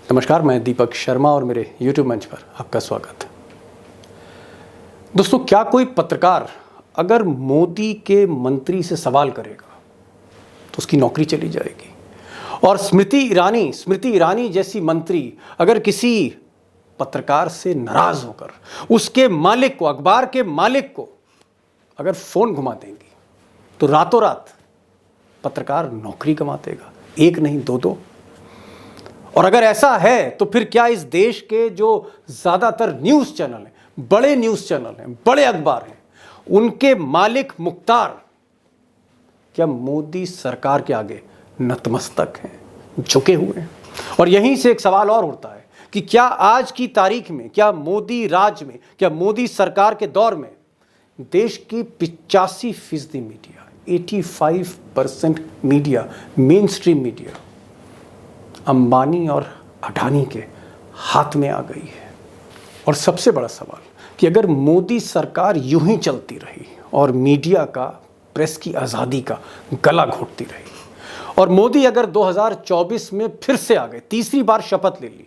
नमस्कार, मैं दीपक शर्मा और मेरे YouTube मंच पर आपका स्वागत है। दोस्तों, क्या कोई पत्रकार अगर मोदी के मंत्री से सवाल करेगा तो उसकी नौकरी चली जाएगी? और स्मृति ईरानी जैसी मंत्री अगर किसी पत्रकार से नाराज होकर उसके मालिक को, अखबार के मालिक को अगर फोन घुमा देंगी तो रातों रात पत्रकार नौकरी गंवा देगा, एक नहीं दो। और अगर ऐसा है तो फिर क्या इस देश के जो ज्यादातर न्यूज चैनल हैं, बड़े न्यूज चैनल हैं, बड़े अखबार हैं, उनके मालिक मुख्तार क्या मोदी सरकार के आगे नतमस्तक हैं, झुके हुए हैं? और यहीं से एक सवाल और उठता है कि क्या आज की तारीख में, क्या मोदी राज में, क्या मोदी सरकार के दौर में देश की 85% media, 85% media, main stream media Ambani और अडानी के हाथ में आ गई है? और सबसे बड़ा सवाल कि अगर मोदी सरकार यूं ही चलती रही और मीडिया का, प्रेस की आज़ादी का गला घोटती रही और मोदी अगर 2024 में फिर से आ गए, तीसरी बार शपथ ले ली,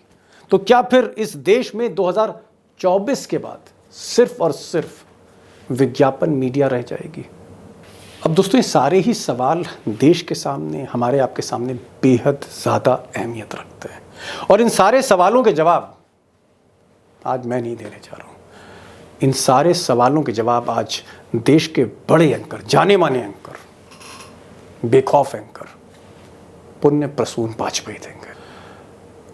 तो क्या फिर इस देश में 2024 के बाद सिर्फ और सिर्फ विज्ञापन मीडिया रह जाएगी? अब दोस्तों, ये सारे ही सवाल देश के सामने, हमारे आपके सामने बेहद ज़्यादा अहमियत रखते हैं और इन सारे सवालों के जवाब आज मैं नहीं देने जा रहा हूँ। इन सारे सवालों के जवाब आज देश के बड़े एंकर, जाने माने एंकर, बेखौफ एंकर पुण्य प्रसून वाजपेयी देंगे।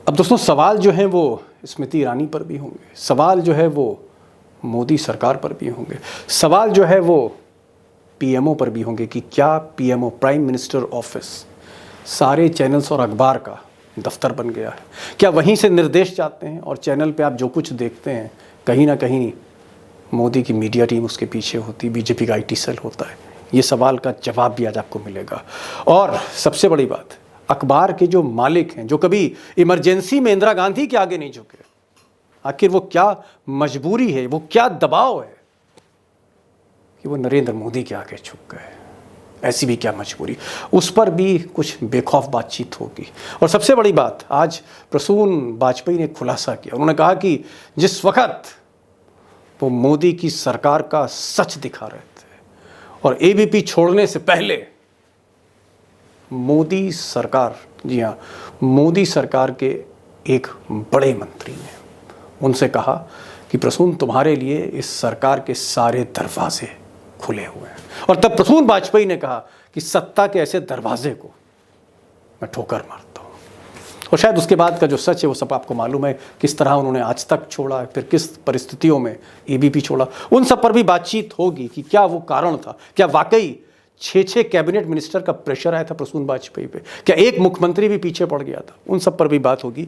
अब दोस्तों, सवाल जो हैं वो स्मृति ईरानी पर भी होंगे, सवाल जो है वो मोदी सरकार पर भी होंगे, सवाल जो है वो पीएमओ पर भी होंगे कि क्या पीएमओ, प्राइम मिनिस्टर ऑफिस, सारे चैनल्स और अखबार का दफ्तर बन गया है? क्या वहीं से निर्देश जाते हैं और चैनल पे आप जो कुछ देखते हैं कहीं ना कहीं मोदी की मीडिया टीम उसके पीछे होती, बीजेपी का आईटी सेल होता है? ये सवाल का जवाब भी आज आपको मिलेगा। और सबसे बड़ी बात, अखबार के जो मालिक हैं, जो कभी इमरजेंसी में इंदिरा गांधी के आगे नहीं झुके, आखिर वो क्या मजबूरी है, वो क्या दबाव है कि वो नरेंद्र मोदी के आगे झुक गए? ऐसी भी क्या मजबूरी? उस पर भी कुछ बेखौफ बातचीत होगी। और सबसे बड़ी बात, आज प्रसून वाजपेयी ने खुलासा किया। उन्होंने कहा कि जिस वक्त वो मोदी की सरकार का सच दिखा रहे थे और एबीपी छोड़ने से पहले मोदी सरकार, जी हाँ, मोदी सरकार के एक बड़े मंत्री ने उनसे कहा कि प्रसून, तुम्हारे लिए इस सरकार के सारे दरवाजे खुले हुए हैं। और तब प्रसून वाजपेयी ने कहा कि सत्ता के ऐसे दरवाजे को मैं ठोकर मारता हूं। और शायद उसके बाद का जो सच है वो सब आपको मालूम है, किस तरह उन्होंने आज तक छोड़ा, फिर किस परिस्थितियों में एबीपी छोड़ा। उन सब पर भी बातचीत होगी कि क्या वो कारण था, क्या वाकई 6 कैबिनेट मिनिस्टर का प्रेशर आया था प्रसून वाजपेयी पे, क्या एक मुख्यमंत्री भी पीछे पड़ गया था? उन सब पर भी बात होगी।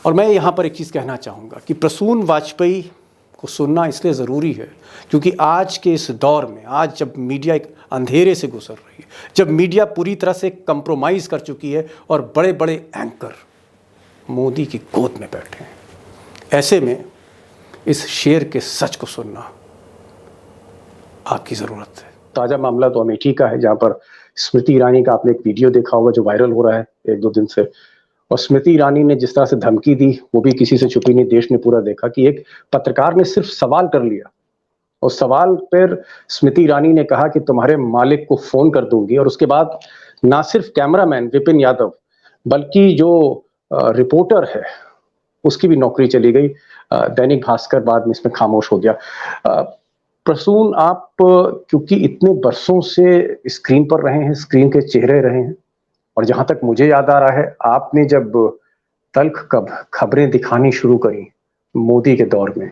और मैं यहाँ पर एक चीज़ कहना चाहूँगा कि प्रसून वाजपेयी को सुनना इसलिए ज़रूरी है क्योंकि आज के इस दौर में, आज जब मीडिया एक अंधेरे से गुजर रही है, जब मीडिया पूरी तरह से कंप्रोमाइज़ कर चुकी है और बड़े बड़े एंकर मोदी की गोद में बैठे हैं, ऐसे में इस शेर के सच को सुनना आपकी ज़रूरत है। ताज़ा मामला तो अमेठी का है, जहाँ पर स्मृति ईरानी का आपने एक वीडियो देखा होगा जो वायरल हो रहा है 1-2 दिन से। और स्मृति ईरानी ने जिस तरह से धमकी दी वो भी किसी से छुपी नहीं, देश ने पूरा देखा कि एक पत्रकार ने सिर्फ सवाल कर लिया और सवाल पर स्मृति ईरानी ने कहा कि तुम्हारे मालिक को फोन कर दूंगी। और उसके बाद ना सिर्फ कैमरामैन विपिन यादव बल्कि जो रिपोर्टर है उसकी भी नौकरी चली गई। दैनिक भास्कर बाद में इसमें खामोश हो गया। प्रसून, आप क्योंकि इतने बरसों से स्क्रीन पर रहे हैं, स्क्रीन के चेहरे रहे हैं, और जहां तक मुझे याद आ रहा है, आपने जब तल्ख खबरें दिखानी शुरू करी मोदी के दौर में,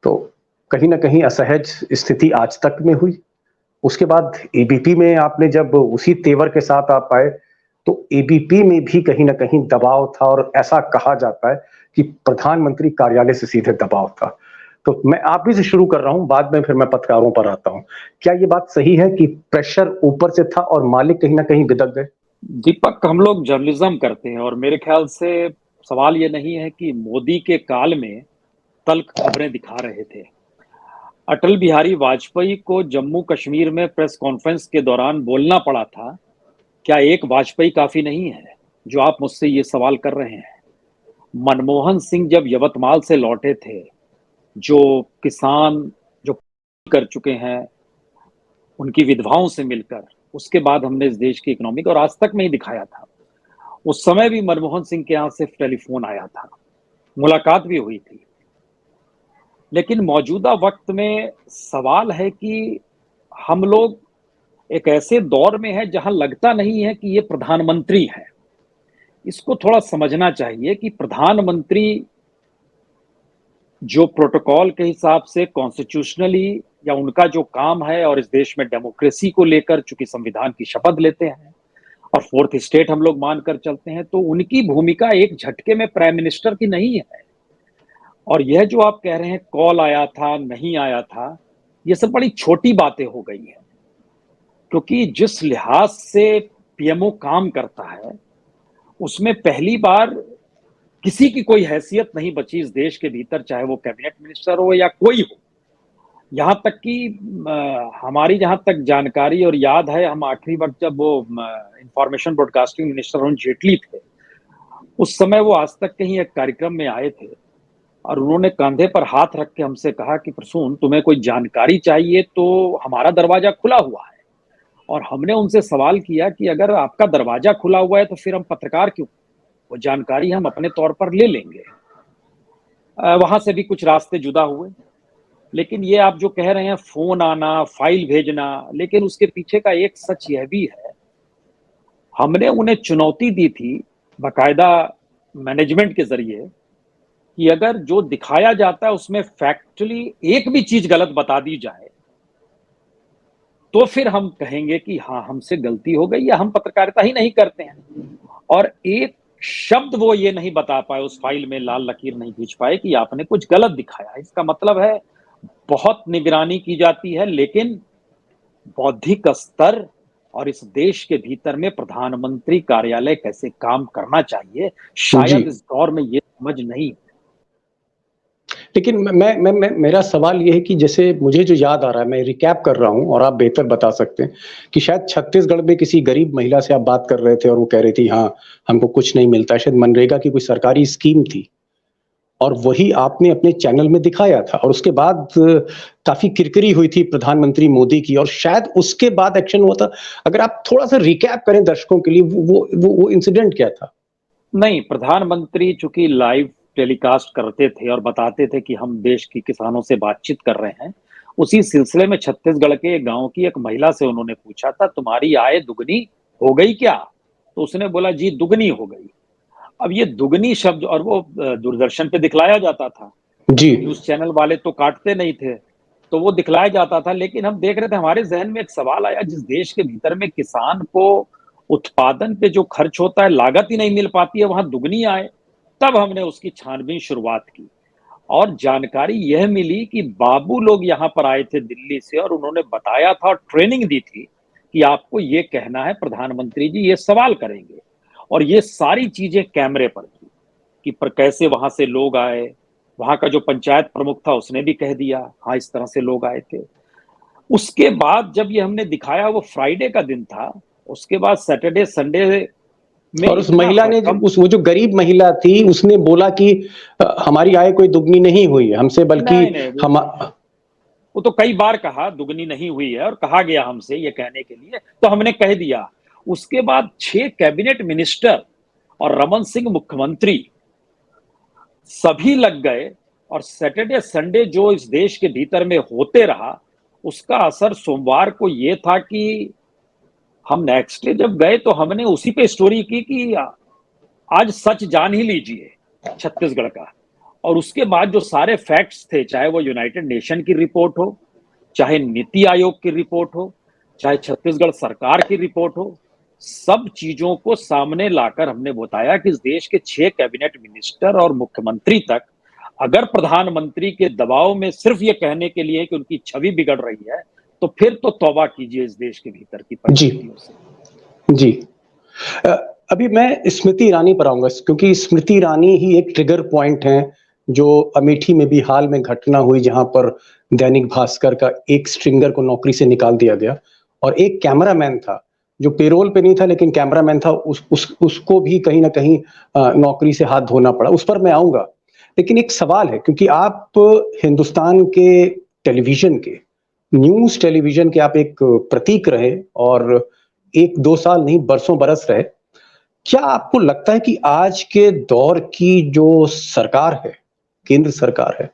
तो कहीं ना कहीं असहज स्थिति आज तक में हुई। उसके बाद एबीपी में आपने जब उसी तेवर के साथ आप आए तो एबीपी में भी कहीं ना कहीं दबाव था, और ऐसा कहा जाता है कि प्रधानमंत्री कार्यालय से सीधे दबाव था। तो मैं आप ही से शुरू कर रहा हूं, बाद में फिर मैं पत्रकारों पर आता हूं। क्या ये बात सही है कि प्रेशर ऊपर से था और मालिक कहीं ना कहीं बिदक गए? दीपक, हम लोग जर्नलिज्म करते हैं और मेरे ख्याल से सवाल ये नहीं है कि मोदी के काल में तल्ख खबरें दिखा रहे थे। अटल बिहारी वाजपेयी को जम्मू कश्मीर में प्रेस कॉन्फ्रेंस के दौरान बोलना पड़ा था। क्या एक वाजपेयी काफी नहीं है? जो आप मुझसे ये सवाल कर रहे हैं, मनमोहन सिंह जब यवतमाल से लौटे थे, जो किसान जो कर चुके हैं उनकी विधवाओं से मिलकर, उसके बाद हमने इस देश की इकोनॉमी को, और आज तक में ही दिखाया था। उस समय भी मनमोहन सिंह के यहाँ से टेलीफोन आया था, मुलाकात भी हुई थी। लेकिन मौजूदा वक्त में सवाल है कि हम लोग एक ऐसे दौर में हैं जहां लगता नहीं है कि ये प्रधानमंत्री है। इसको थोड़ा समझना चाहिए कि प्रधानमंत्री जो प्रोटोकॉल के हिसाब से कॉन्स्टिट्यूशनली या उनका जो काम है, और इस देश में डेमोक्रेसी को लेकर चूंकि संविधान की शपथ लेते हैं और फोर्थ स्टेट हम लोग मानकर चलते हैं, तो उनकी भूमिका एक झटके में प्राइम मिनिस्टर की नहीं है। और यह जो आप कह रहे हैं कॉल आया था नहीं आया था, ये सब बड़ी छोटी बातें हो गई हैं, क्योंकि जिस लिहाज से पीएमओ काम करता है उसमें पहली बार किसी की कोई हैसियत नहीं बची इस देश के भीतर, चाहे वो कैबिनेट मिनिस्टर हो या कोई हो। यहां तक कि हमारी जहां तक जानकारी और याद है, हम आखिरी वक्त जब वो information broadcasting minister Arun Jaitley थे, उस समय वो आज तक कहीं एक कार्यक्रम में आए थे और उन्होंने कंधे पर हाथ रख के हमसे कहा कि प्रसून, तुम्हें कोई जानकारी चाहिए तो हमारा दरवाजा खुला हुआ है। और हमने उनसे सवाल किया कि अगर आपका दरवाजा खुला हुआ है तो फिर हम पत्रकार क्यों, वो जानकारी हम अपने तौर पर ले लेंगे। वहां से भी कुछ रास्ते जुदा हुए। लेकिन ये आप जो कह रहे हैं फोन आना, फाइल भेजना, लेकिन उसके पीछे का एक सच यह भी है, हमने उन्हें चुनौती दी थी बाकायदा मैनेजमेंट के जरिए कि अगर जो दिखाया जाता है उसमें फैक्चुअली एक भी चीज गलत बता दी जाए तो फिर हम कहेंगे कि हाँ, हमसे गलती हो गई या हम पत्रकारिता ही नहीं करते हैं। और एक शब्द वो ये नहीं बता पाए, उस फाइल में लाल लकीर नहीं खींच पाए कि आपने कुछ गलत दिखाया। इसका मतलब है बहुत निगरानी की जाती है, लेकिन बौद्धिक स्तर और इस देश के भीतर में प्रधानमंत्री कार्यालय कैसे काम करना चाहिए, शायद इस दौर में ये समझ नहीं। लेकिन मेरा सवाल ये है कि जैसे मुझे जो याद आ रहा है, मैं रिकैप कर रहा हूं और आप बेहतर बता सकते हैं कि शायद छत्तीसगढ़ में किसी गरीब महिला से आप बात कर रहे थे और वो कह रही थी हाँ, हमको कुछ नहीं मिलता, शायद मनरेगा की कोई सरकारी स्कीम थी और वही आपने अपने चैनल में दिखाया था और उसके बाद काफी किरकिरी हुई थी प्रधानमंत्री मोदी की और शायद उसके बाद एक्शन हुआ था। अगर आप थोड़ा सा रिकैप करें दर्शकों के लिए, वो इंसिडेंट क्या था? नहीं, प्रधानमंत्री चूंकि लाइव टेलीकास्ट करते थे और बताते थे कि हम देश की किसानों से बातचीत कर रहे हैं, उसी सिलसिले में छत्तीसगढ़ के गांव की एक महिला से उन्होंने पूछा था, तुम्हारी आय दुगनी हो गई क्या? तो उसने बोला जी दुगनी हो गई। अब ये दुगनी शब्द, और वो दूरदर्शन पे दिखलाया जाता था जी, न्यूज चैनल वाले तो काटते नहीं थे, तो वो दिखलाया जाता था। लेकिन हम देख रहे थे, हमारे जहन में एक सवाल आया, जिस देश के भीतर में किसान को उत्पादन पे जो खर्च होता है, लागत ही नहीं मिल पाती है, वहां दुगनी आए। तब हमने उसकी छानबीन शुरुआत की और जानकारी यह मिली कि बाबू लोग यहाँ पर आए थे दिल्ली से और उन्होंने बताया था और ट्रेनिंग दी थी कि आपको ये कहना है, प्रधानमंत्री जी ये सवाल करेंगे। और ये सारी चीजें कैमरे पर थी कि पर कैसे वहां से लोग आए। वहां का जो पंचायत प्रमुख था उसने भी कह दिया हाँ, इस तरह से लोग आए थे। उसके बाद जब ये हमने दिखाया, वो फ्राइडे का दिन था, उसके बाद सैटरडे संडे में और उस इतना महिला ने हड़कंप। वो जो गरीब महिला थी उसने बोला कि हमारी आय कोई दुगनी नहीं हुई है हमसे, बल्कि नहीं नहीं, हम वो तो कई बार कहा दुगनी नहीं हुई है और कहा गया हमसे ये कहने के लिए, तो हमने कह दिया। उसके बाद 6 कैबिनेट मिनिस्टर और रमन सिंह मुख्यमंत्री सभी लग गए और सैटरडे संडे जो इस देश के भीतर में होते रहा, उसका असर सोमवार को ये था कि हम नेक्स्ट डे जब गए तो हमने उसी पे स्टोरी की कि आज सच जान ही लीजिए छत्तीसगढ़ का। और उसके बाद जो सारे फैक्ट्स थे, चाहे वो यूनाइटेड नेशन की रिपोर्ट हो, चाहे नीति आयोग की रिपोर्ट हो, चाहे छत्तीसगढ़ सरकार की रिपोर्ट हो, सब चीजों को सामने लाकर हमने बताया कि इस देश के 6 कैबिनेट मिनिस्टर और मुख्यमंत्री तक अगर प्रधानमंत्री के दबाव में सिर्फ ये कहने के लिए कि उनकी छवि बिगड़ रही है, तो फिर तो तौबा कीजिए इस देश के भीतर की जी परिस्थितियों से। जी। अ, अभी मैं स्मृति ईरानी पर आऊंगा क्योंकि स्मृति ईरानी ही एक ट्रिगर पॉइंट है जो अमेठी में भी हाल में घटना हुई जहां पर दैनिक भास्कर का एक स्ट्रिंगर को नौकरी से निकाल दिया गया और एक कैमरामैन था जो पेरोल पे नहीं था लेकिन कैमरामैन था, उसको भी कहीं ना कहीं नौकरी से हाथ धोना पड़ा। उस पर मैं आऊंगा, लेकिन एक सवाल है, क्योंकि आप हिंदुस्तान के टेलीविजन के, न्यूज टेलीविजन के आप एक प्रतीक रहे, और एक दो साल नहीं बरसों बरस रहे। क्या आपको लगता है कि आज के दौर की जो सरकार है, केंद्र सरकार है,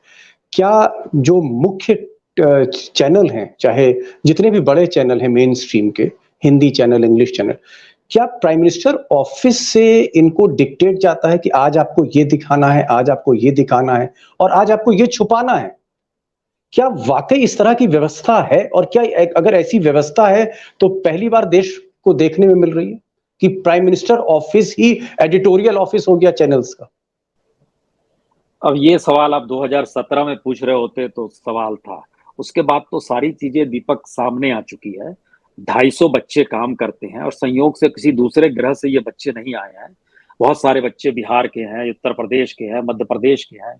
क्या जो मुख्य चैनल हैं, चाहे जितने भी बड़े चैनल हैं मेन स्ट्रीम के, हिंदी चैनल, इंग्लिश चैनल, क्या प्राइम मिनिस्टर ऑफिस से इनको डिक्टेट जाता है कि आज आपको ये दिखाना है, आज आपको ये दिखाना है, और आज आपको ये छुपाना है? क्या वाकई इस तरह की व्यवस्था है? और क्या अगर ऐसी व्यवस्था है तो पहली बार देश को देखने में मिल रही है कि प्राइम मिनिस्टर ऑफिस ही एडिटोरियल ऑफिस हो गया चैनल्स का? अब ये सवाल आप 2017 में पूछ रहे होते तो सवाल था। उसके बाद तो सारी चीजें दीपक सामने आ चुकी है। 250 बच्चे काम करते हैं और संयोग से किसी दूसरे ग्रह से ये बच्चे नहीं आए हैं। बहुत सारे बच्चे बिहार के हैं, उत्तर प्रदेश के हैं, मध्य प्रदेश के हैं।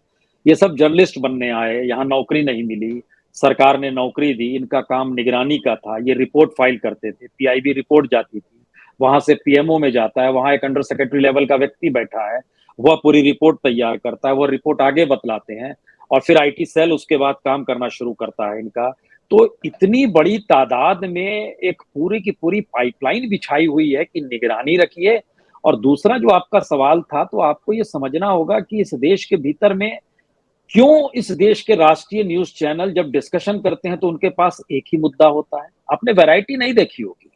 ये सब जर्नलिस्ट बनने आए, यहाँ नौकरी नहीं मिली, सरकार ने नौकरी दी। इनका काम निगरानी का था, ये रिपोर्ट फाइल करते थे, पीआईबी रिपोर्ट जाती थी, वहां से पीएमओ में जाता है, वहां एक अंडर सेक्रेटरी लेवल का व्यक्ति बैठा है, वह पूरी रिपोर्ट तैयार करता है, वह रिपोर्ट आगे बतलाते हैं, और फिर आईटी सेल उसके बाद काम करना शुरू करता है इनका। तो इतनी बड़ी तादाद में एक पूरी की पूरी पाइपलाइन बिछाई हुई है कि निगरानी रखिए। और दूसरा जो आपका सवाल था, तो आपको ये समझना होगा कि इस देश के भीतर में क्यों इस देश के राष्ट्रीय न्यूज चैनल जब डिस्कशन करते हैं तो उनके पास एक ही मुद्दा होता है। आपने वैरायटी नहीं देखी होगी।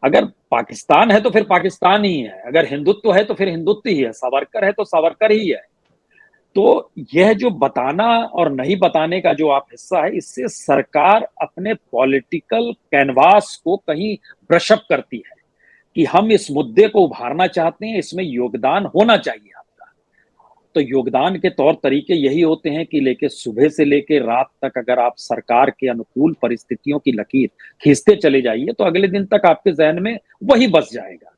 अगर पाकिस्तान है तो फिर पाकिस्तान ही है, अगर हिंदुत्व है तो फिर हिंदुत्व ही है, सावरकर है तो सावरकर ही है। तो यह जो बताना और नहीं बताने का जो आप हिस्सा है, इससे सरकार अपने पॉलिटिकल कैनवास को कहीं ब्रश अप करती है कि हम इस मुद्दे को उभारना चाहते हैं, इसमें योगदान होना चाहिए आपका। तो योगदान के तौर तरीके यही होते हैं कि सुबह से लेके रात तक अगर आप सरकार के अनुकूल परिस्थितियों की लकीर खींचते चले जाइए तो अगले दिन तक आपके जहन में वही बस जाएगा।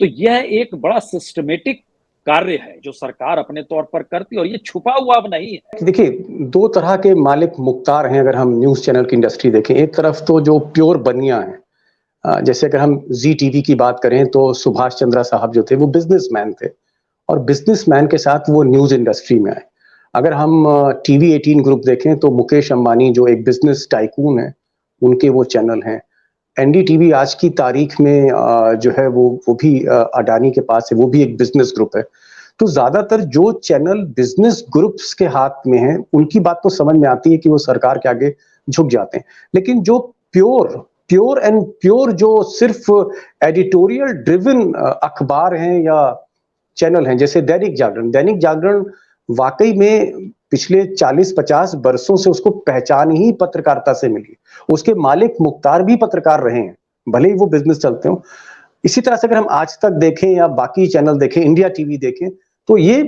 तो यह एक बड़ा सिस्टमेटिक कार्य है जो सरकार अपने तौर पर करती है, और ये छुपा हुआ अब नहीं है। देखिए, दो तरह के मालिक मुख्तार हैं अगर हम न्यूज चैनल की इंडस्ट्री देखें। एक तरफ तो जो प्योर बनिया है, जैसे अगर हम जी टीवी की बात करें तो सुभाष चंद्रा साहब जो थे वो बिजनेसमैन थे, और बिजनेसमैन के साथ वो न्यूज इंडस्ट्री में आए। अगर हम टीवी 18 ग्रुप देखें तो मुकेश अंबानी जो एक बिजनेस टाइकून है, उनके वो चैनल हैं। एनडीटीवी आज की तारीख में जो है वो भी अडानी के पास है, वो भी एक बिजनेस ग्रुप है। तो ज्यादातर जो चैनल बिजनेस ग्रुप्स के हाथ में है, उनकी बात तो समझ में आती है कि वो सरकार के आगे झुक जाते हैं। लेकिन जो प्योर प्योर एंड प्योर जो सिर्फ एडिटोरियल ड्रिवन अखबार हैं या चैनल हैं, जैसे दैनिक जागरण वाकई में पिछले 40-50 वर्षों से उसको पहचान ही पत्रकारिता से मिली। उसके मालिक मुख्तार भी पत्रकार रहे हैं, भले ही वो बिजनेस चलते हो। इसी तरह से अगर हम आज तक देखें या बाकी चैनल देखें, इंडिया टीवी देखें, तो ये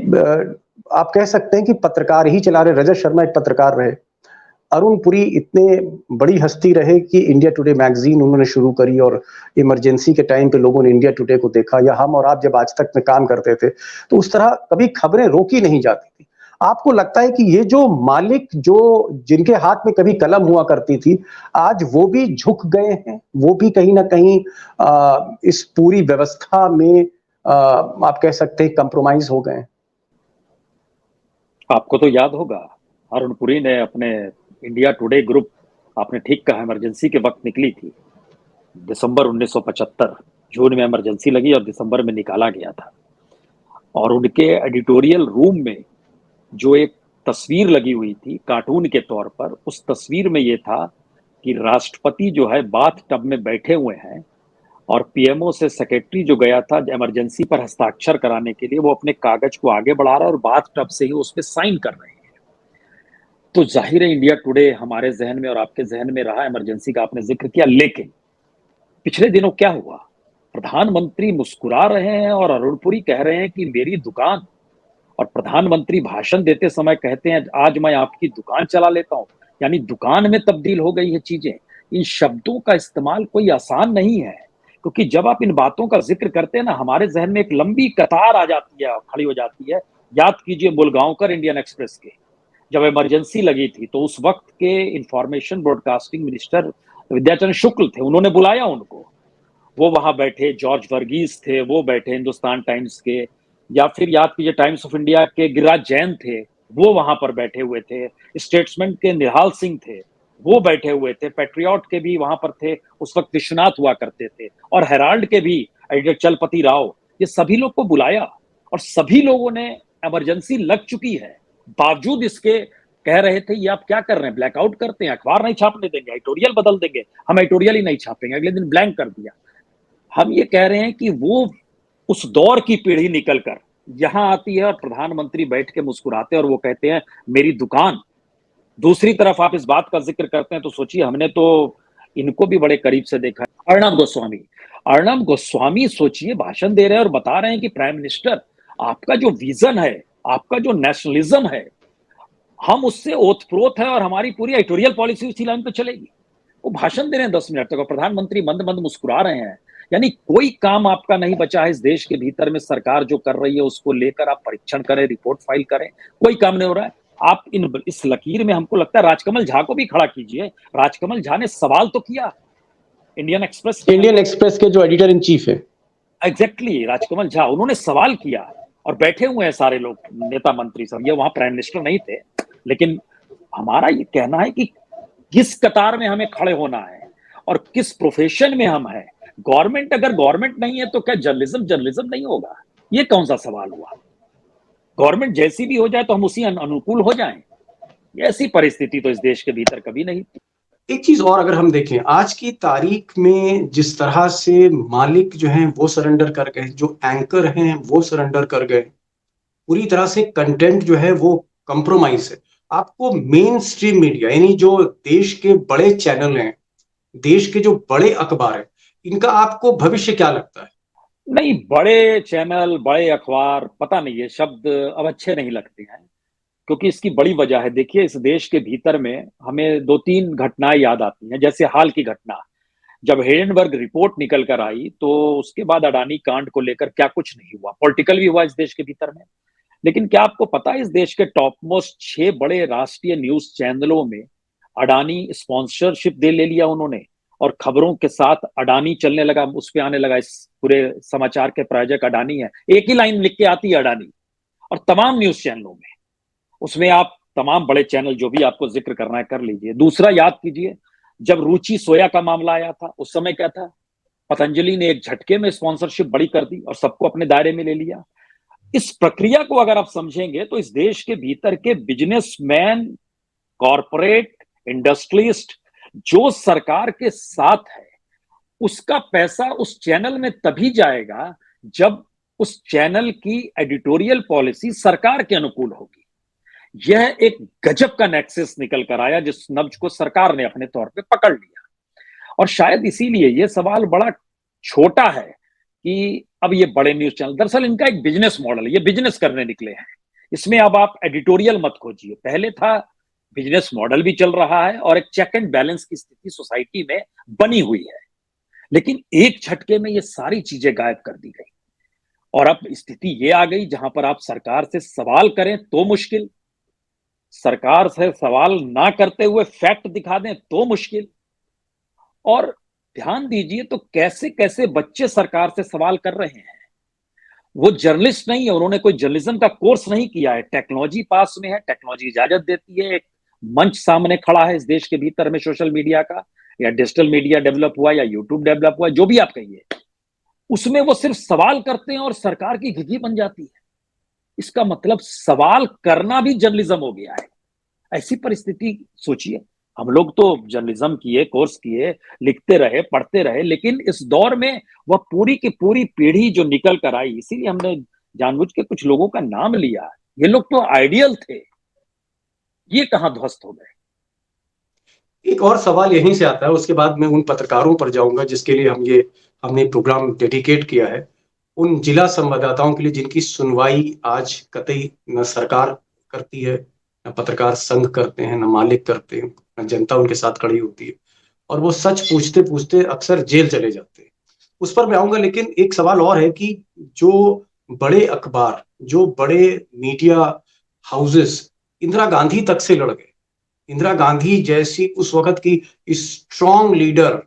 आप कह सकते हैं कि पत्रकार ही चला रहे। रजत शर्मा एक पत्रकार रहे, अरुण पुरी इतने बड़ी हस्ती रहे कि इंडिया टुडे मैगजीन उन्होंने शुरू करी, और इमरजेंसी के टाइम पे लोगों ने इंडिया टुडे को देखा, या हम और आप जब आज तक में काम करते थे तो उस तरह कभी खबरें रोकी नहीं जाती थी। आपको लगता है कि ये जो मालिक जो जिनके हाथ में कभी कलम हुआ करती थी, आज वो भी झुक गए हैं, वो भी कहीं ना कहीं इस पूरी व्यवस्था में आप कह सकते हैं कंप्रोमाइज हो गए? आपको तो याद होगा, अरुण पुरी ने अपने इंडिया टुडे ग्रुप, आपने ठीक कहा, इमरजेंसी के वक्त निकली थी। दिसंबर 1975 जून में इमरजेंसी लगी और दिसंबर में निकाला गया था। और उनके एडिटोरियल रूम में जो एक तस्वीर लगी हुई थी कार्टून के तौर पर, उस तस्वीर में ये था कि राष्ट्रपति जो है बाथ टब में बैठे हुए हैं, और पीएमओ से सेक्रेटरी जो गया था इमरजेंसी पर हस्ताक्षर कराने के लिए, वो अपने कागज को आगे बढ़ा रहा है और बाथ टब से ही उस पर साइन कर रहे हैं। तो जाहिर है इंडिया टुडे हमारे जहन में और आपके जहन में रहा, इमरजेंसी का आपने जिक्र किया। लेकिन पिछले दिनों क्या हुआ, प्रधानमंत्री मुस्कुरा रहे हैं और अरुण पुरी कह रहे हैं कि मेरी दुकान, और प्रधानमंत्री भाषण देते समय कहते हैं आज मैं आपकी दुकान चला लेता हूं। यानी दुकान में तब्दील हो गई है चीजें। इन शब्दों का इस्तेमाल कोई आसान नहीं है, क्योंकि जब आप इन बातों का जिक्र करते हैं ना, हमारे जहन में एक लंबी कतार आ जाती है, खड़ी हो जाती है। याद कीजिए मुलगांवकर इंडियन एक्सप्रेस के जब इमरजेंसी लगी थी, तो उस वक्त के information broadcasting minister Vidyacharan Shukla थे, उन्होंने बुलाया उनको वो वहां बैठे, जॉर्ज वर्गीस थे, वो बैठे हिंदुस्तान टाइम्स के, या फिर याद कीजिए टाइम्स ऑफ इंडिया के गिरिराज जैन थे, वो वहां पर बैठे हुए थे, स्टेट्समैन के निहाल सिंह थे, वो बैठे हुए थे, पेट्रियट के भी वहां पर थे, उस वक्त विश्वनाथ हुआ करते थे, और हेराल्ड के भी एडिटर चलपति राव, ये सभी लोग को बुलाया, और सभी लोगों ने, इमरजेंसी लग चुकी है, बावजूद इसके कह रहे थे ये आप क्या कर रहे हैं, ब्लैकआउट करते हैं, अखबार नहीं छापने देंगे, एडिटोरियल बदल देंगे, हम एडिटोरियल ही नहीं छापेंगे, अगले दिन ब्लैंक कर दिया। हम ये कह रहे हैं कि वो उस दौर की पीढ़ी निकलकर यहां आती है और प्रधानमंत्री बैठ के मुस्कुराते हैं और वो कहते हैं मेरी दुकान। दूसरी तरफ आप इस बात का जिक्र करते हैं तो सोचिए, हमने तो इनको भी बड़े करीब से देखा है, अर्णब गोस्वामी सोचिए भाषण दे रहे हैं और बता रहे हैं कि प्राइम मिनिस्टर आपका जो विजन है, आपका जो नेशनलिज्म है, हम उससे ओतप्रोत है और हमारी पूरी एडिटोरियल पॉलिसी उसी लाइन पे चलेगी। वो भाषण दे रहे हैं 10 मिनट तक और प्रधानमंत्री मंद मंद मुस्कुरा रहे हैं। यानी कोई काम आपका नहीं बचा है इस देश के भीतर में, सरकार जो कर रही है उसको लेकर आप परीक्षण करें, रिपोर्ट फाइल करें, कोई काम नहीं हो रहा है। आप इस लकीर में हमको लगता है राजकमल झा को भी खड़ा कीजिए। राजकमल झा ने सवाल तो किया इंडियन एक्सप्रेस के जो एडिटर इन चीफ है, एग्जैक्टली राजकमल झा, उन्होंने सवाल किया और बैठे हुए हैं सारे लोग, नेता मंत्री सब, ये वहां प्राइम मिनिस्टर नहीं थे। लेकिन हमारा ये कहना है कि किस कतार में हमें खड़े होना है और किस प्रोफेशन में हम हैं। गवर्नमेंट अगर गवर्नमेंट नहीं है तो क्या जर्नलिज्म नहीं होगा? ये कौन सा सवाल हुआ? गवर्नमेंट जैसी भी हो जाए तो हम उसी अनुकूल हो जाएं? ऐसी परिस्थिति तो इस देश के भीतर कभी नहीं थी। एक चीज और अगर हम देखें आज की तारीख में, जिस तरह से मालिक जो हैं वो सरेंडर कर गए, जो एंकर हैं वो सरेंडर कर गए, पूरी तरह से कंटेंट जो है वो कंप्रोमाइज है। आपको मेन स्ट्रीम मीडिया यानी जो देश के बड़े चैनल हैं, देश के जो बड़े अखबार हैं, इनका आपको भविष्य क्या लगता है? नहीं, बड़े चैनल, बड़े अखबार, पता नहीं, ये शब्द अब अच्छे नहीं लगते हैं, क्योंकि इसकी बड़ी वजह है। देखिए, इस देश के भीतर में हमें 2-3 घटनाएं याद आती हैं। जैसे हाल की घटना, जब हिडेनबर्ग रिपोर्ट निकल कर आई तो उसके बाद अडानी कांड को लेकर क्या कुछ नहीं हुआ, पॉलिटिकल भी हुआ इस देश के भीतर में। लेकिन क्या आपको पता है इस देश के टॉप मोस्ट 6 बड़े राष्ट्रीय न्यूज चैनलों में अडानी स्पॉन्सरशिप दे ले लिया उन्होंने, और खबरों के साथ अडानी चलने लगा, उस पे आने लगा, इस पूरे समाचार के प्रायोजक अडानी है, एक ही लाइन लिख के आती है अडानी, और तमाम न्यूज चैनलों में, उसमें आप तमाम बड़े चैनल जो भी आपको जिक्र करना है कर लीजिए। दूसरा, याद कीजिए जब रुचि सोया का मामला आया था, उस समय क्या था, पतंजलि ने एक झटके में स्पॉन्सरशिप बड़ी कर दी और सबको अपने दायरे में ले लिया। इस प्रक्रिया को अगर आप समझेंगे तो इस देश के भीतर के बिजनेसमैन, कॉरपोरेट, इंडस्ट्रियलिस्ट जो सरकार के साथ है, उसका पैसा उस चैनल में तभी जाएगा जब उस चैनल की एडिटोरियल पॉलिसी सरकार के अनुकूल होगी। यह एक गजब का नेक्सस निकल कर आया जिस नब्ज को सरकार ने अपने तौर पे पकड़ लिया, और शायद इसीलिए यह सवाल बड़ा छोटा है कि अब ये बड़े न्यूज चैनल, दरअसल इनका एक बिजनेस मॉडल है, ये बिजनेस करने निकले हैं। इसमें अब आप एडिटोरियल मत खोजिए, पहले था बिजनेस मॉडल भी चल रहा है और एक चेक एंड बैलेंस की स्थिति सोसाइटी में बनी हुई है, लेकिन एक झटके में ये सारी चीजें गायब कर दी गई। और अब स्थिति ये आ गई जहां पर आप सरकार से सवाल करें तो मुश्किल, सरकार से सवाल ना करते हुए फैक्ट दिखा दें तो मुश्किल। और ध्यान दीजिए तो कैसे कैसे बच्चे सरकार से सवाल कर रहे हैं। वो जर्नलिस्ट नहीं है, उन्होंने कोई जर्नलिज्म का कोर्स नहीं किया है, टेक्नोलॉजी पास में है, टेक्नोलॉजी इजाजत देती है, एक मंच सामने खड़ा है इस देश के भीतर में सोशल मीडिया का, या डिजिटल मीडिया डेवलप हुआ या यूट्यूब डेवलप हुआ, जो भी आप कहिए, उसमें वो सिर्फ सवाल करते हैं और सरकार की घिघी बन जाती है। इसका मतलब सवाल करना भी जर्नलिज्म हो गया है। ऐसी परिस्थिति सोचिए, हम लोग तो जर्नलिज्म किए, कोर्स किए, लिखते रहे, पढ़ते रहे, लेकिन इस दौर में वह पूरी की पूरी पीढ़ी जो निकल कर आई, इसीलिए हमने जानबूझ के कुछ लोगों का नाम लिया, ये लोग तो आइडियल थे, ये कहां ध्वस्त हो गए। एक और सवाल यहीं से आता है, उसके बाद मैं उन पत्रकारों पर जाऊंगा जिसके लिए हमने प्रोग्राम डेडिकेट किया है, उन जिला संवाददाताओं के लिए जिनकी सुनवाई आज कतई न सरकार करती है, न पत्रकार संघ करते हैं, न मालिक करते हैं, न जनता उनके साथ खड़ी होती है, और वो सच पूछते पूछते अक्सर जेल चले जाते हैं। उस पर मैं आऊंगा, लेकिन एक सवाल और है कि जो बड़े अखबार, जो बड़े मीडिया हाउसेस इंदिरा गांधी तक से लड़ गए, इंदिरा गांधी जैसी उस वक्त की स्ट्रॉन्ग लीडर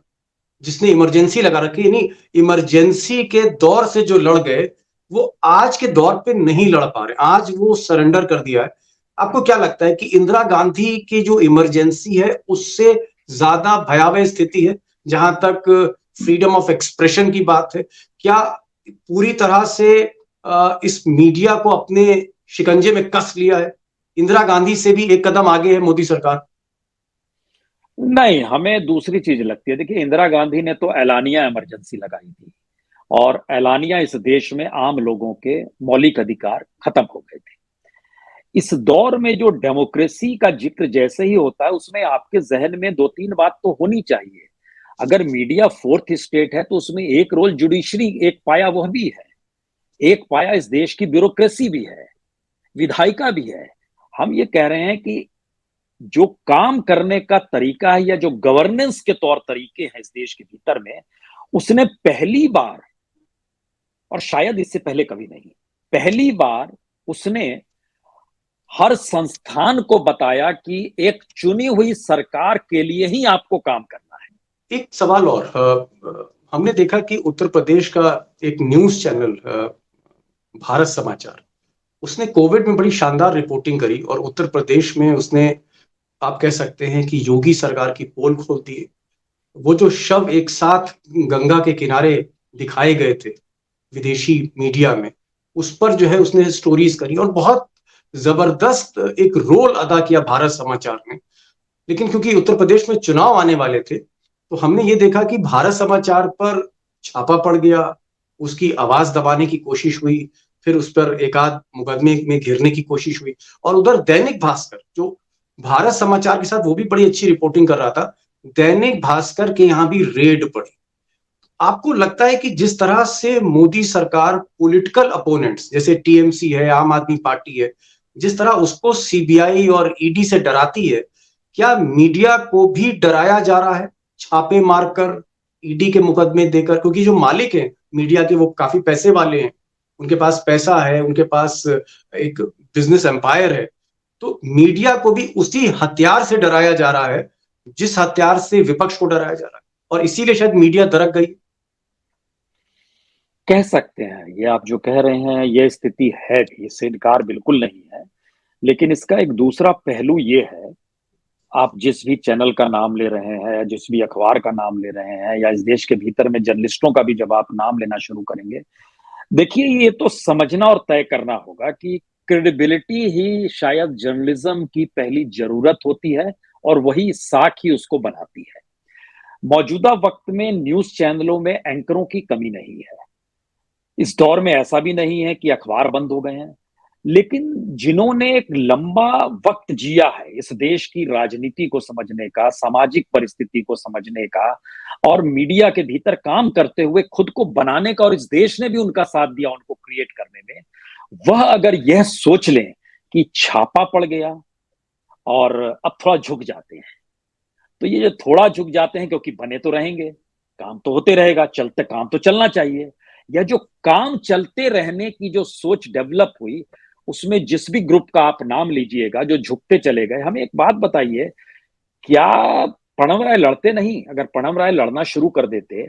जिसने इमरजेंसी लगा रखी है, नहीं, इमरजेंसी के दौर से जो लड़ गए वो आज के दौर पे नहीं लड़ पा रहे, आज वो सरेंडर कर दिया है। आपको क्या लगता है कि इंदिरा गांधी की जो इमरजेंसी है उससे ज्यादा भयावह स्थिति है जहां तक फ्रीडम ऑफ एक्सप्रेशन की बात है? क्या पूरी तरह से इस मीडिया को अपने शिकंजे में कस लिया है? इंदिरा गांधी से भी एक कदम आगे है मोदी सरकार? नहीं, हमें दूसरी चीज लगती है। देखिए, इंदिरा गांधी ने तो एलानिया इमरजेंसी लगाई थी, और एलानिया इस देश में आम लोगों के मौलिक अधिकार खत्म हो गए थे। इस दौर में जो डेमोक्रेसी का जिक्र जैसे ही होता है, उसमें आपके जहन में दो तीन बात तो होनी चाहिए। अगर मीडिया फोर्थ स्टेट है तो उसमें एक रोल जुडिशरी, एक पाया वह भी है, एक पाया इस देश की ब्यूरोक्रेसी भी है, विधायिका भी है। हम ये कह रहे हैं कि जो काम करने का तरीका है या जो गवर्नेंस के तौर तरीके हैं इस देश के भीतर में, उसने पहली बार, और शायद इससे पहले कभी नहीं, पहली बार उसने हर संस्थान को बताया कि एक चुनी हुई सरकार के लिए ही आपको काम करना है। एक सवाल और, हमने देखा कि उत्तर प्रदेश का एक न्यूज चैनल भारत समाचार, उसने कोविड में बड़ी शानदार रिपोर्टिंग करी और उत्तर प्रदेश में उसने, आप कह सकते हैं कि योगी सरकार की पोल खोल दी। वो जो शव एक साथ गंगा के किनारे दिखाए गए थे विदेशी मीडिया में, उस पर जो है उसने स्टोरीज करी और बहुत जबरदस्त एक रोल अदा किया भारत समाचार ने। लेकिन क्योंकि उत्तर प्रदेश में चुनाव आने वाले थे तो हमने ये देखा कि भारत समाचार पर छापा पड़ गया, उसकी आवाज दबाने की कोशिश हुई, फिर उस पर एक आध मुकदमे में घिरने की कोशिश हुई। और उधर दैनिक भास्कर, जो भारत समाचार के साथ वो भी बड़ी अच्छी रिपोर्टिंग कर रहा था, दैनिक भास्कर के यहाँ भी रेड पड़ी। आपको लगता है कि जिस तरह से मोदी सरकार पॉलिटिकल अपोनेंट्स जैसे टीएमसी है, आम आदमी पार्टी है, जिस तरह उसको सीबीआई और ईडी से डराती है, क्या मीडिया को भी डराया जा रहा है छापे मारकर, ईडी के मुकदमे देकर? क्योंकि जो मालिक हैं मीडिया के वो काफी पैसे वाले हैं, उनके पास पैसा है, उनके पास एक बिजनेस एम्पायर है। तो मीडिया को भी उसी हथियार से डराया जा रहा है जिस हथियार से विपक्ष को डराया जा रहा है, और इसीलिए शायद मीडिया दरक गई। कह सकते हैं, ये आप जो कह रहे हैं ये स्थिति है भी, इससे इनकार बिल्कुल नहीं है। लेकिन इसका एक दूसरा पहलू ये है, आप जिस भी चैनल का नाम ले रहे हैं या जिस भी अखबार का नाम ले रहे हैं, या इस देश के भीतर में जर्नलिस्टों का भी जब आप नाम लेना शुरू करेंगे, देखिए ये तो समझना और तय करना होगा कि क्रेडिबिलिटी ही शायद जर्नलिज्म की पहली जरूरत होती है, और वही साख ही उसको बनाती है। मौजूदा वक्त में न्यूज चैनलों में एंकरों की कमी नहीं है। इस दौर में ऐसा भी नहीं है कि अखबार बंद हो गए हैं, लेकिन जिन्होंने एक लंबा वक्त जिया है इस देश की राजनीति को समझने का, सामाजिक परिस्थिति को समझने का, और मीडिया के भीतर काम करते हुए खुद को बनाने का, और इस देश ने भी उनका साथ दिया उनको क्रिएट करने में, वह अगर यह सोच लें कि छापा पड़ गया और अब थोड़ा झुक जाते हैं, तो ये जो थोड़ा झुक जाते हैं, क्योंकि बने तो रहेंगे, काम तो होते रहेगा, चलते काम तो चलना चाहिए, या जो काम चलते रहने की जो सोच डेवलप हुई, उसमें जिस भी ग्रुप का आप नाम लीजिएगा जो झुकते चले गए। हमें एक बात बताइए, क्या प्रणव राय लड़ते नहीं? अगर प्रणव राय लड़ना शुरू कर देते,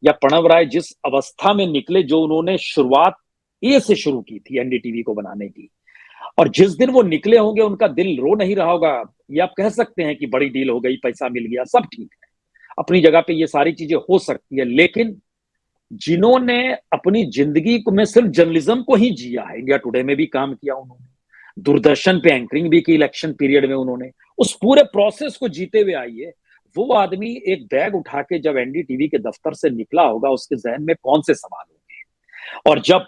या प्रणव राय जिस अवस्था में निकले, जो उन्होंने शुरुआत ए से शुरू की थी एनडीटीवी को बनाने की, और जिस दिन वो निकले होंगे उनका दिल रो नहीं रहा होगा। ये आप कह सकते हैं कि बड़ी डील हो गई, पैसा मिल गया, सब ठीक है, अपनी जगह पे ये सारी चीजें हो सकती है, लेकिन जिन्होंने अपनी जिंदगी को में सिर्फ जर्नलिज्म को ही जिया है, इंडिया टुडे में भी काम किया उन्होंने, दूरदर्शन पे एंकरिंग भी की इलेक्शन पीरियड में उन्होंने, उस पूरे प्रोसेस को जीते हुए आई है, वो आदमी एक बैग उठा के जब एनडीटीवी के दफ्तर से निकला होगा, उसके जहन में कौन से सवाल होंगे? और जब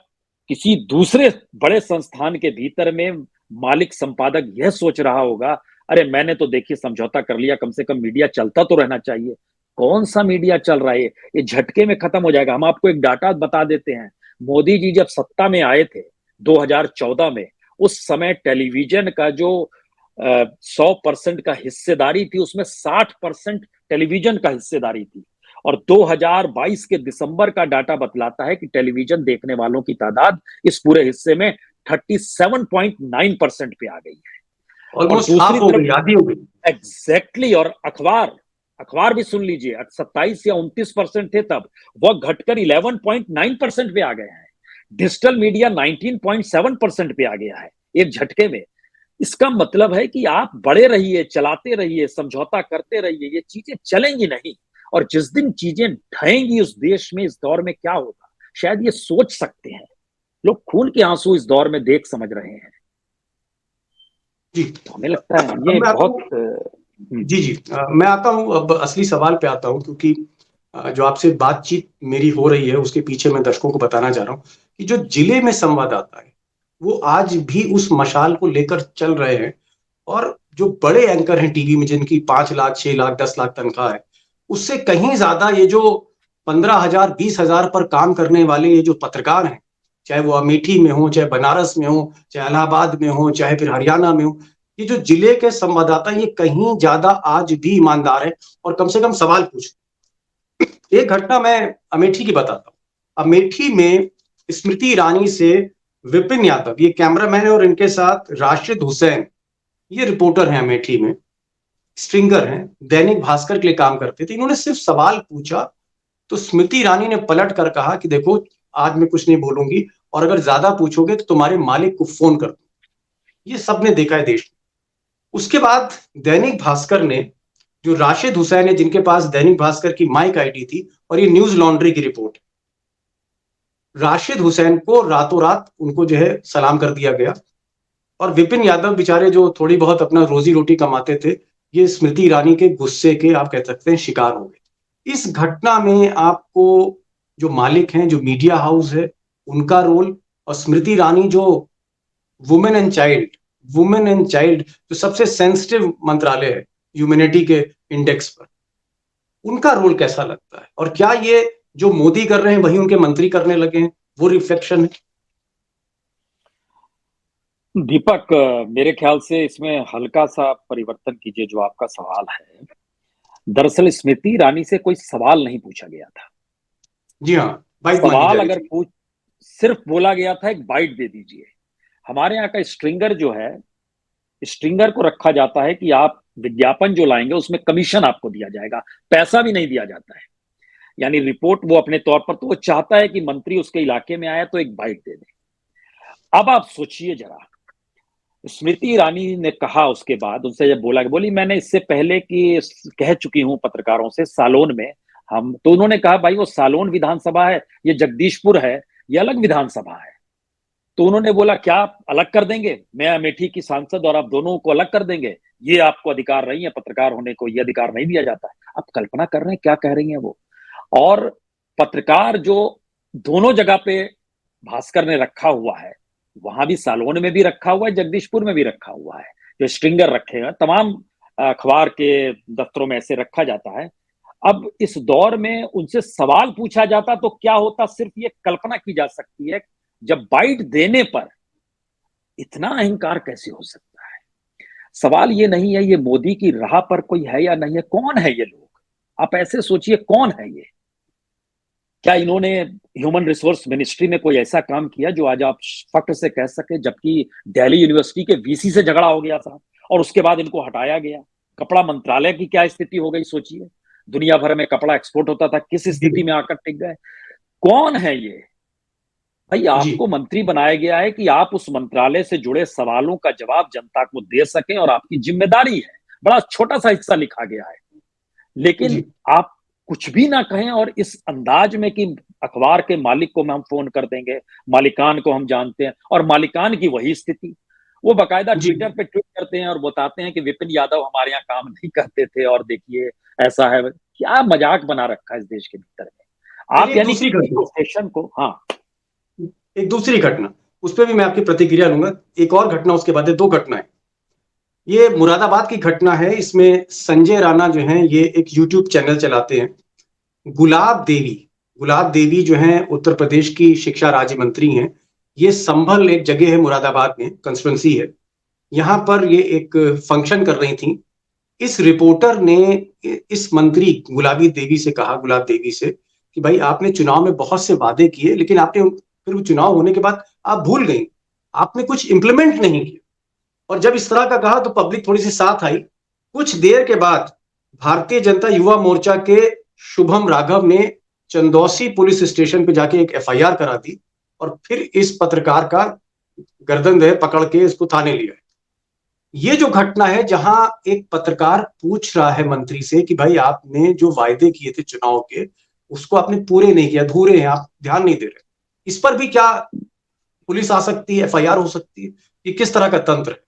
किसी दूसरे बड़े संस्थान के भीतर में मालिक संपादक यह सोच रहा होगा, अरे मैंने तो देखिए समझौता कर लिया, कम से कम मीडिया चलता तो रहना चाहिए। कौन सा मीडिया चल रहा है? ये झटके में खत्म हो जाएगा। हम आपको एक डाटा बता देते हैं, मोदी जी जब सत्ता में आए थे 2014 में, उस समय टेलीविजन का जो 100% का हिस्सेदारी थी, उसमें 60% टेलीविजन का हिस्सेदारी थी, और 2022 के दिसंबर का डाटा बतलाता है कि टेलीविजन देखने वालों की तादाद इस पूरे हिस्से में 37.9% पे आ गई है। और ऑलमोस्ट हाफ दूसरी हो तरफ गई, आधी हो गई। एग्जैक्टली, और अखबार अखबार भी सुन लीजिए, 27 या 29% थे तब, वह घटकर 11.9% पे आ गए हैं। डिजिटल मीडिया 19.7% पे आ गया है एक झटके में। इसका मतलब है कि आप बढ़े रहिए, चलाते रहिए, समझौता करते रहिए, ये चीजें चलेंगी नहीं। और जिस दिन चीजें ढहेंगी उस देश में, इस दौर में क्या होगा, शायद ये सोच सकते हैं लोग। खून के आंसू इस दौर में देख समझ रहे हैं। जी। तो हमें लगता है अब ये मैं आता बहुत हूँ। जी जी, मैं आता हूँ अब असली सवाल पे आता हूँ, क्योंकि जो आपसे बातचीत मेरी हो रही है उसके पीछे मैं दर्शकों को बताना चाह रहा हूँ कि जो जिले में संवाददाता है वो आज भी उस मशाल को लेकर चल रहे हैं। और जो बड़े एंकर हैं टीवी में जिनकी 5 लाख 6 लाख 10 लाख तनख्वाह है, उससे कहीं ज्यादा ये जो 15,000 20,000 पर काम करने वाले ये जो पत्रकार हैं, चाहे वो अमेठी में हो, चाहे बनारस में हो, चाहे इलाहाबाद में हो, चाहे फिर हरियाणा में हो, ये जो जिले के संवाददाता ये कहीं ज्यादा आज भी ईमानदार है और कम से कम सवाल पूछ। एक घटना मैं अमेठी की बताता हूँ। अमेठी में स्मृति ईरानी से विपिन यादव, ये कैमरामैन है, और इनके साथ राशिद हुसैन, ये रिपोर्टर हैं अमेठी में, स्ट्रिंगर हैं, दैनिक भास्कर के लिए काम करते थे। इन्होंने सिर्फ सवाल पूछा तो स्मृति ईरानी ने पलट कर कहा कि देखो आज मैं कुछ नहीं बोलूंगी, और अगर ज्यादा पूछोगे तो तुम्हारे मालिक को फोन कर दो। ये सबने देखा है देश में। उसके बाद दैनिक भास्कर ने, जो राशिद हुसैन है जिनके पास दैनिक भास्कर की माइक आईडी थी और ये न्यूज लॉन्ड्री की रिपोर्ट, राशिद हुसैन को रातों रात उनको जो है सलाम कर दिया गया। और विपिन यादव बेचारे जो थोड़ी बहुत अपना रोजी रोटी कमाते थे, ये स्मृति ईरानी के गुस्से के आप कह सकते हैं शिकार हो गए। इस घटना में आपको जो मालिक हैं, जो मीडिया हाउस है, उनका रोल, और स्मृति ईरानी जो वुमेन एंड चाइल्ड जो सबसे सेंसिटिव मंत्रालय है ह्यूमैनिटी के इंडेक्स पर, उनका रोल कैसा लगता है? और क्या ये जो मोदी कर रहे हैं वही उनके मंत्री करने लगे हैं, वो रिफ्लेक्शन है? दीपक, मेरे ख्याल से इसमें हल्का सा परिवर्तन कीजिए जो आपका सवाल है। दरअसल स्मृति ईरानी से कोई सवाल नहीं पूछा गया था। जी हाँ, बाइट मांगी जा सवाल रही अगर थी। पूछ सिर्फ बोला गया था एक बाइट दे दीजिए। हमारे यहाँ का स्ट्रिंगर जो है, स्ट्रिंगर को रखा जाता है कि आप विज्ञापन जो लाएंगे उसमें कमीशन आपको दिया जाएगा, पैसा भी नहीं दिया जाता है। यानी रिपोर्ट वो अपने तौर पर, तो वो चाहता है कि मंत्री उसके इलाके में आया तो एक बाइट दे दे। अब आप सोचिए जरा, स्मृति ईरानी ने कहा उसके बाद उनसे जब बोला, बोली मैंने इससे पहले कि कह चुकी हूं पत्रकारों से सालोन में हम, तो उन्होंने कहा भाई वो सालोन विधानसभा है, ये जगदीशपुर है, ये अलग विधानसभा है। तो उन्होंने बोला क्या आप अलग कर देंगे, मैं अमेठी की सांसद और आप दोनों को अलग कर देंगे, ये आपको अधिकार नहीं है, पत्रकार होने को ये अधिकार नहीं दिया जाता है। आप कल्पना कर रहे हैं क्या कह रही हैं वो। और पत्रकार जो दोनों जगह पे भास्कर ने रखा हुआ है, वहां भी सालोन में भी रखा हुआ है, जगदीशपुर में भी रखा हुआ है, जो स्ट्रिंगर रखेगा तमाम अखबार के दफ्तरों में ऐसे रखा जाता है। अब इस दौर में उनसे सवाल पूछा जाता तो क्या होता, सिर्फ ये कल्पना की जा सकती है। जब बाइट देने पर इतना अहंकार कैसे हो सकता है। सवाल ये नहीं है ये मोदी की राह पर कोई है या नहीं है, कौन है ये लोग, आप ऐसे सोचिए कौन है ये। क्या इन्होंने ह्यूमन रिसोर्स मिनिस्ट्री में कोई ऐसा काम किया जो आज आप फख्र से कह सके, जबकि दिल्ली यूनिवर्सिटी के वीसी से झगड़ा हो गया था और उसके बाद इनको हटाया गया। कपड़ा मंत्रालय की क्या स्थिति हो गई सोचिए, दुनिया भर में कपड़ा एक्सपोर्ट होता था, किस स्थिति में आकर टिक गए। कौन है ये भाई? जी आपको मंत्री बनाया गया है कि आप उस मंत्रालय से जुड़े सवालों का जवाब जनता को दे सकें और आपकी जिम्मेदारी है। बड़ा छोटा सा हिस्सा लिखा गया है, लेकिन जी आप कुछ भी ना कहें और इस अंदाज में कि अखबार के मालिक को हम फोन कर देंगे, मालिकान को हम जानते हैं, और मालिकान की वही स्थिति। वो बकायदा जी। ट्विटर पे ट्वीट करते हैं और बताते हैं कि विपिन यादव हमारे यहाँ काम नहीं करते थे और देखिए ऐसा है। क्या मजाक बना रखा है इस देश के भीतर में। चलिए आप एक यानी दूसरी किसी घटना, प्रोफेशन को, हाँ एक दूसरी घटना, उस पर भी मैं आपकी प्रतिक्रिया लूंगा। एक और घटना उसके बाद है, दो घटनाएं। ये मुरादाबाद की घटना है। इसमें संजय राणा जो हैं ये एक यूट्यूब चैनल चलाते हैं। गुलाब देवी, गुलाब देवी जो हैं उत्तर प्रदेश की शिक्षा राज्य मंत्री हैं। ये संभल एक जगह है मुरादाबाद में, कंस्टिट्यूंसी है, यहां पर ये एक फंक्शन कर रही थी। इस रिपोर्टर ने इस मंत्री गुलाबी देवी से कहा, गुलाब देवी से, कि भाई आपने चुनाव में बहुत से वादे किए लेकिन आपने फिर वो चुनाव होने के बाद आप भूल गई, आपने कुछ इंप्लीमेंट नहीं किया। और जब इस तरह का कहा तो पब्लिक थोड़ी सी साथ आई। कुछ देर के बाद भारतीय जनता युवा मोर्चा के शुभम राघव ने चंदौसी पुलिस स्टेशन पे जाके एक एफआईआर करा दी और फिर इस पत्रकार का गर्दन जो है पकड़ के इसको थाने लिया। ये जो घटना है जहां एक पत्रकार पूछ रहा है मंत्री से कि भाई आपने जो वायदे किए थे चुनाव के उसको आपने पूरे नहीं किया, अधूरे हैं, आप ध्यान नहीं दे रहे, इस पर भी क्या पुलिस आ सकती है, एफआईआर हो सकती है? ये किस तरह का तंत्र है?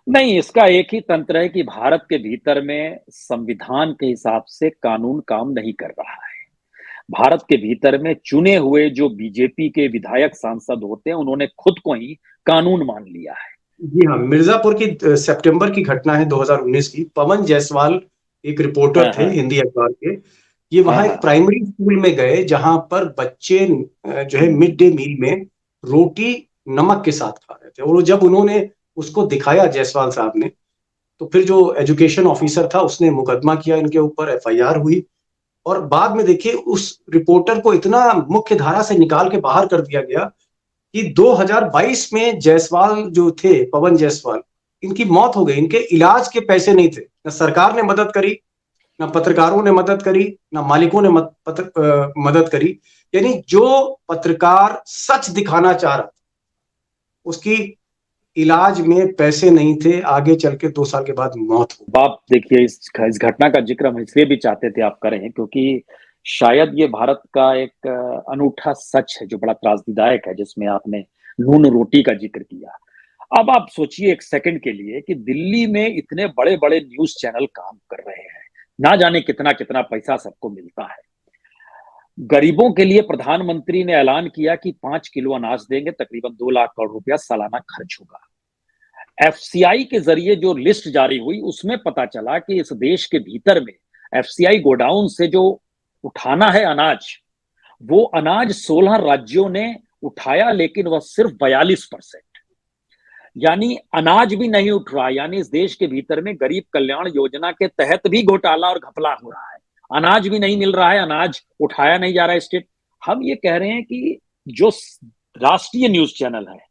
नहीं, इसका एक ही तंत्र है कि भारत के भीतर में संविधान के हिसाब से कानून काम नहीं कर रहा है। भारत के भीतर में चुने हुए जो बीजेपी के विधायक सांसद होते हैं, उन्होंने खुद को ही कानून मान लिया है। जी हाँ, मिर्जापुर की सितंबर की घटना है 2019 की। पवन जायसवाल एक रिपोर्टर हाँ थे हाँ हिंदी अखबार के। ये हाँ वहां एक हाँ प्राइमरी स्कूल में गए जहां पर बच्चे जो है मिड डे मील में रोटी नमक के साथ खा रहे थे, और जब उन्होंने उसको दिखाया जायसवाल साहब ने, तो फिर जो एजुकेशन ऑफिसर था उसने मुकदमा किया इनके ऊपर, एफआईआर हुई। और बाद में देखिए उस रिपोर्टर को इतना मुख्य धारा से निकाल के बाहर कर दिया गया कि 2022 में जायसवाल जो थे, पवन जायसवाल, इनकी मौत हो गई। इनके इलाज के पैसे नहीं थे, ना सरकार ने मदद करी, ना पत्रकारों ने मदद करी, ना मालिकों ने मदद करी। यानी जो पत्रकार सच दिखाना चाह रहा था उसकी इलाज में पैसे नहीं थे, आगे चल के 2 साल के बाद मौत हो गई। आप देखिए, इस घटना का जिक्र हम इसलिए भी चाहते थे आप करें, क्योंकि शायद ये भारत का एक अनूठा सच है जो बड़ा त्रासदीदायक है, जिसमें आपने नून रोटी का जिक्र किया। अब आप सोचिए एक सेकंड के लिए कि दिल्ली में इतने बड़े बड़े न्यूज चैनल काम कर रहे हैं, ना जाने कितना कितना पैसा सबको मिलता है। गरीबों के लिए प्रधानमंत्री ने ऐलान किया कि 5 किलो अनाज देंगे, तकरीबन 2 लाख करोड़ रुपया सालाना खर्च होगा। एफसीआई के जरिए जो लिस्ट जारी हुई उसमें पता चला कि इस देश के भीतर में एफसीआई गोडाउन से जो उठाना है अनाज, वो अनाज 16 राज्यों ने उठाया, लेकिन वह सिर्फ 42%। यानी अनाज भी नहीं उठ रहा। यानी इस देश के भीतर में गरीब कल्याण योजना के तहत भी घोटाला और घपला हो रहा है। अनाज भी नहीं मिल रहा है, अनाज उठाया नहीं जा रहा है स्टेट। हम ये कह रहे हैं कि जो राष्ट्रीय न्यूज चैनल है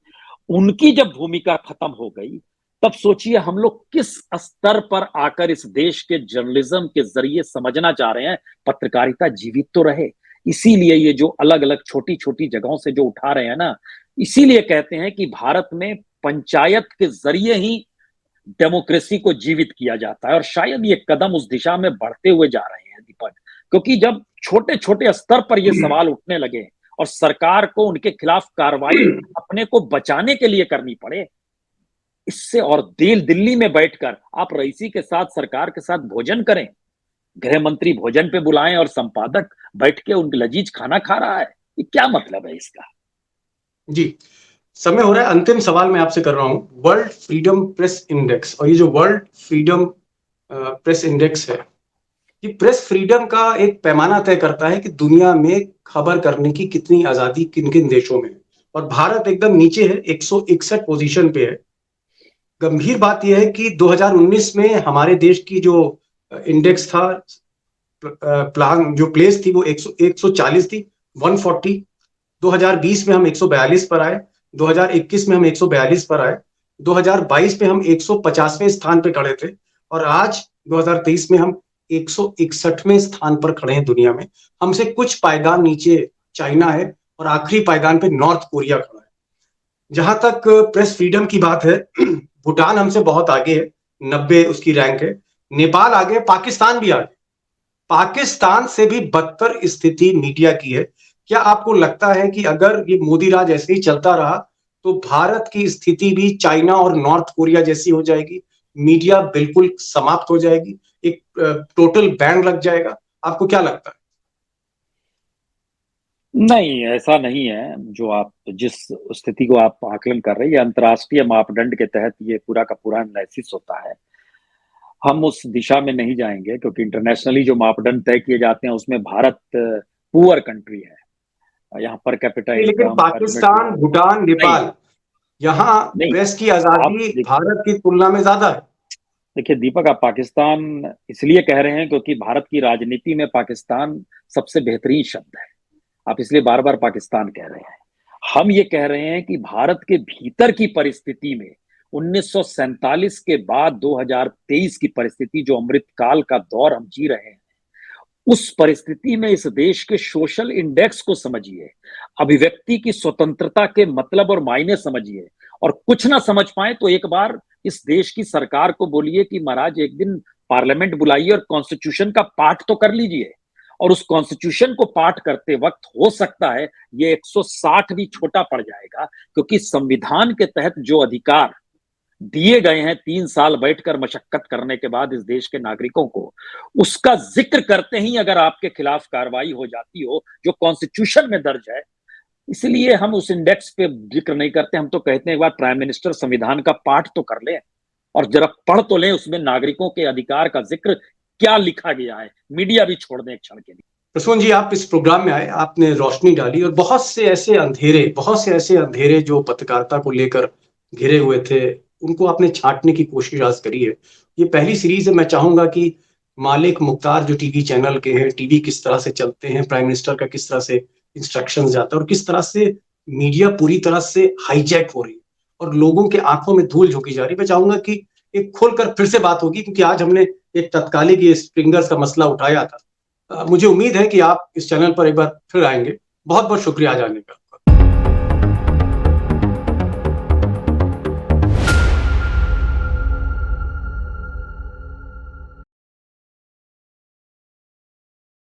उनकी जब भूमिका खत्म हो गई, तब सोचिए हम लोग किस स्तर पर आकर इस देश के जर्नलिज्म के जरिए समझना चाह रहे हैं पत्रकारिता जीवित तो रहे। इसीलिए ये जो अलग अलग छोटी छोटी जगहों से जो उठा रहे हैं ना, इसीलिए कहते हैं कि भारत में पंचायत के जरिए ही डेमोक्रेसी को जीवित किया जाता है। और शायद ये कदम उस दिशा में बढ़ते हुए जा रहे हैं दीपक, क्योंकि जब छोटे छोटे स्तर पर ये सवाल उठने लगे और सरकार को उनके खिलाफ कार्रवाई अपने को बचाने के लिए करनी पड़े, इससे और दिल्ली में बैठकर आप रईसी के साथ, सरकार के साथ भोजन करें, गृह मंत्री भोजन पे बुलाएं और संपादक बैठ के उनके लजीज खाना खा रहा है, ये क्या मतलब है इसका? जी, समय हो रहा है। अंतिम सवाल मैं आपसे कर रहा हूं। वर्ल्ड फ्रीडम प्रेस इंडेक्स, और ये जो वर्ल्ड फ्रीडम प्रेस इंडेक्स है, ये प्रेस फ्रीडम का एक पैमाना तय करता है कि दुनिया में खबर करने की कितनी आजादी किन किन देशों में है। और भारत एकदम नीचे है, 161 पोजीशन पे है। गंभीर बात यह है कि 2019 में हमारे देश की जो इंडेक्स था, प्लान जो प्लेस थी, वो 140 थी, 140। 2020 में हम 142 पर आए, 2021 में हम 142 पर आए, 2022 में हम 150वें स्थान पर खड़े थे, और आज 2023 में हम 161वें स्थान पर खड़े हैं दुनिया में। हमसे कुछ पायदान नीचे चाइना है और आखिरी पायदान पे नॉर्थ कोरिया खड़ा है। जहां तक प्रेस फ्रीडम की बात है, भूटान हमसे बहुत आगे है, 90 उसकी रैंक है। नेपाल आगे, पाकिस्तान भी आगे। पाकिस्तान से भी बदतर स्थिति मीडिया की है। क्या आपको लगता है कि अगर ये मोदी राज ऐसे ही चलता रहा तो भारत की स्थिति भी चाइना और नॉर्थ कोरिया जैसी हो जाएगी? मीडिया बिल्कुल समाप्त हो जाएगी, एक टोटल बैन लग जाएगा? आपको क्या लगता है? नहीं, ऐसा नहीं है। जो आप जिस स्थिति को आप आकलन कर रहे हैं, ये अंतर्राष्ट्रीय मापदंड के तहत ये पूरा का पूरा एनालिसिस होता है। हम उस दिशा में नहीं जाएंगे, क्योंकि इंटरनेशनली जो मापदंड तय किए जाते हैं उसमें भारत पुअर कंट्री है। यहाँ पर कैपिटा लेकिन इनकम, फर्टिलिटी। पाकिस्तान, भूटान, नहीं नेपाल, यहाँ नहीं, प्रेस की आप आजादी भारत की तुलना में ज्यादा है। देखिए दीपक, आप पाकिस्तान इसलिए कह रहे हैं क्योंकि भारत की राजनीति में पाकिस्तान सबसे बेहतरीन शब्द है। आप इसलिए बार बार पाकिस्तान कह रहे हैं। हम ये कह रहे हैं कि भारत के भीतर की परिस्थिति में 1947 के बाद 2023 की परिस्थिति, जो अमृतकाल का दौर हम जी रहे हैं, उस परिस्थिति में इस देश के सोशल इंडेक्स को समझिए, अभिव्यक्ति की स्वतंत्रता के मतलब और मायने समझिए, और कुछ ना समझ पाए तो एक बार इस देश की सरकार को बोलिए कि महाराज एक दिन पार्लियामेंट बुलाइए और कॉन्स्टिट्यूशन का पाठ तो कर लीजिए। और उस कॉन्स्टिट्यूशन को पाठ करते वक्त हो सकता है ये 160 भी छोटा पड़ जाएगा, क्योंकि संविधान के तहत जो अधिकार दिए गए हैं 3 साल बैठकर मशक्कत करने के बाद इस देश के नागरिकों को, उसका जिक्र करते ही अगर आपके खिलाफ कार्रवाई हो जाती हो जो कॉन्स्टिट्यूशन में दर्ज है, इसलिए हम उस इंडेक्स पे जिक्र नहीं करते। हम तो कहते हैं एक बार प्राइम मिनिस्टर संविधान का पाठ तो कर लें और जरा पढ़ तो लें उसमें नागरिकों के अधिकार का जिक्र क्या लिखा गया है। मीडिया भी छोड़ दें एक क्षण के लिए। प्रसून जी, आप इस प्रोग्राम में आए, आपने रोशनी डाली और बहुत से ऐसे अंधेरे जो पत्रकारिता को लेकर घिरे हुए थे, उनको आपने छांटने की कोशिश आज करी है। ये पहली सीरीज है। मैं चाहूंगा कि मालिक मुख्तार जो टीवी चैनल के हैं, टीवी किस तरह से चलते हैं, प्राइम मिनिस्टर का किस तरह से इंस्ट्रक्शंस जाता है और किस तरह से मीडिया पूरी तरह से हाईजैक हो रही है और लोगों के आंखों में धूल झोंकी जा रही है। मैं चाहूंगा कि एक खोलकर फिर से बात होगी, क्योंकि आज हमने एक तत्कालिक ये स्प्रिंगर्स का मसला उठाया था। मुझे उम्मीद है कि आप इस चैनल पर एक बार फिर आएंगे। बहुत बहुत शुक्रिया आज आने का।